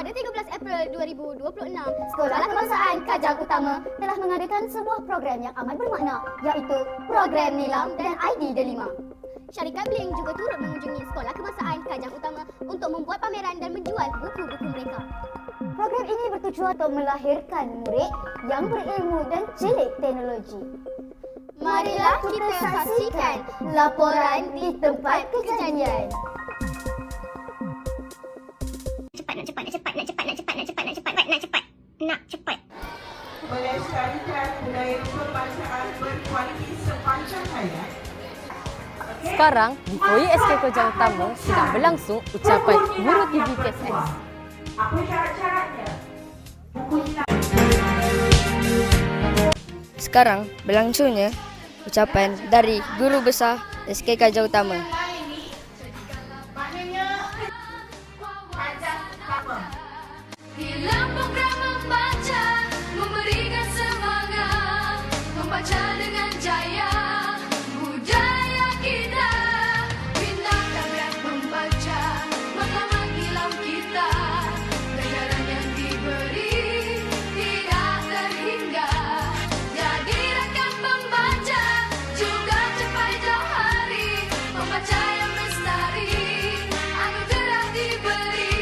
Pada 13 April 2026, Sekolah Kebangsaan Kajang Utama telah mengadakan sebuah program yang amat bermakna, iaitu program Nilam dan ID Delima. Syarikat Blink juga turut mengunjungi Sekolah Kebangsaan Kajang Utama untuk membuat pameran dan menjual buku-buku mereka. Program ini bertujuan untuk melahirkan murid yang berilmu dan celik teknologi. Marilah kita saksikan laporan di tempat kejadian. Nak cepat. Melestarikan budaya pembacaan berkualiti sepanjang hayat. Sekarang, di Foyer SK Kajang Utama sedang berlangsung ucapan Guru TV KSS. Apa syarat-syaratnya? Sekarang berlangsungnya ucapan dari Guru Besar SK Kajang Utama. Dalam program membaca, memberikan semangat, membaca dengan jaya, budaya kita, bina tabiat membaca, maka menghilang kita, pelajaran yang diberi tidak terhingga, jadi rekan pembaca, juga capai jauh hari, membaca yang lestari, anugerah diberi.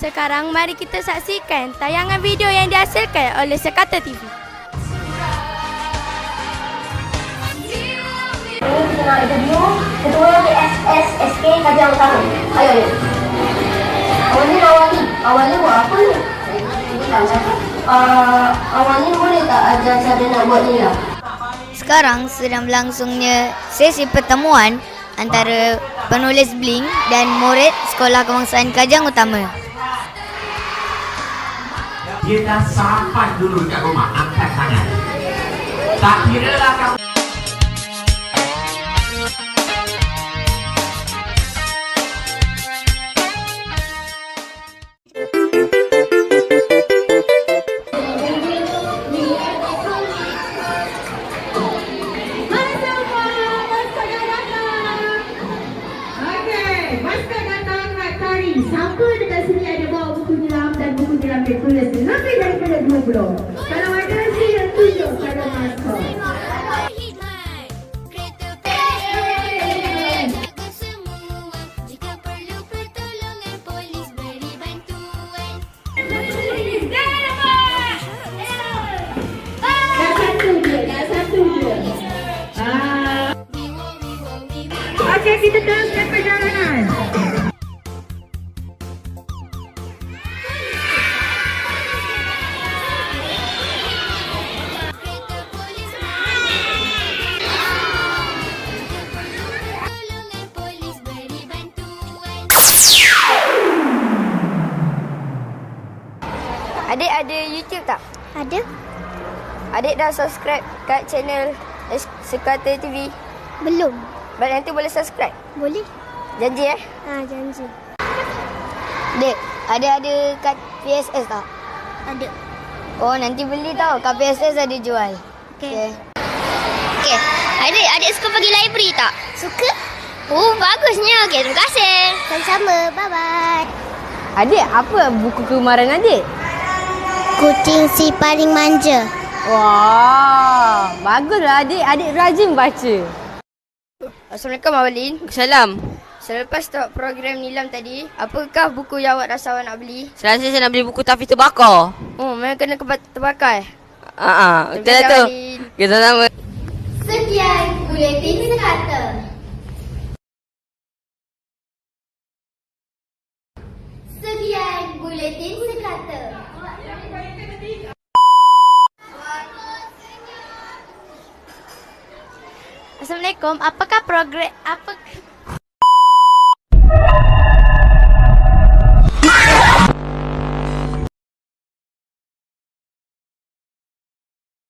Sekarang mari kita saksikan tayangan video yang dihasilkan oleh Sekata TV. Kita nak interview Ketua KSS SK Kajang Utama. Ayo. Awalnya buat apa ni? Awalnya boleh tak ajar cara nak buat ni lah? Sekarang sedang berlangsungnya sesi pertemuan antara penulis Blink dan murid Sekolah Kebangsaan Kajang Utama. Dia dah sarapan dulu kat rumah, angkat tangan. Tak kira lah kamu. Siapa dekat sini ada bawa buku nilam dan buku nilam ditulis lebih daripada 20? Kalau ada sila tunjuk pada maskot. Dah satu je. Okey, kita teruskan perjalanan. Adik ada YouTube tak? Ada? Adik dah subscribe kat channel Sekata TV? Belum. Nanti boleh subscribe? Boleh? Janji Janji. Dek, ada kat PSS tak? Ada. Oh, nanti beli tau. Kat PSS ada jual. Okey. Okey. Adik suka pergi library tak? Suka? Oh, bagusnya. Okey, terima kasih. Sama-sama. Bye-bye. Adik, apa buku kegemaran adik? Kucing si paling manja. Wah, baguslah adik. Adik rajin baca. Assalamualaikum, Abang Lin. Salam. Selepas stop program Nilam tadi, apakah buku yang awak rasa awak nak beli? Saya rasa saya nak beli buku Tafiq Terbakar. Oh, memang kena terbakar. Betul lah tu. Kita sama. Sekian buletin sekata. Sekian buletin sekata. Assalamualaikum. Apakah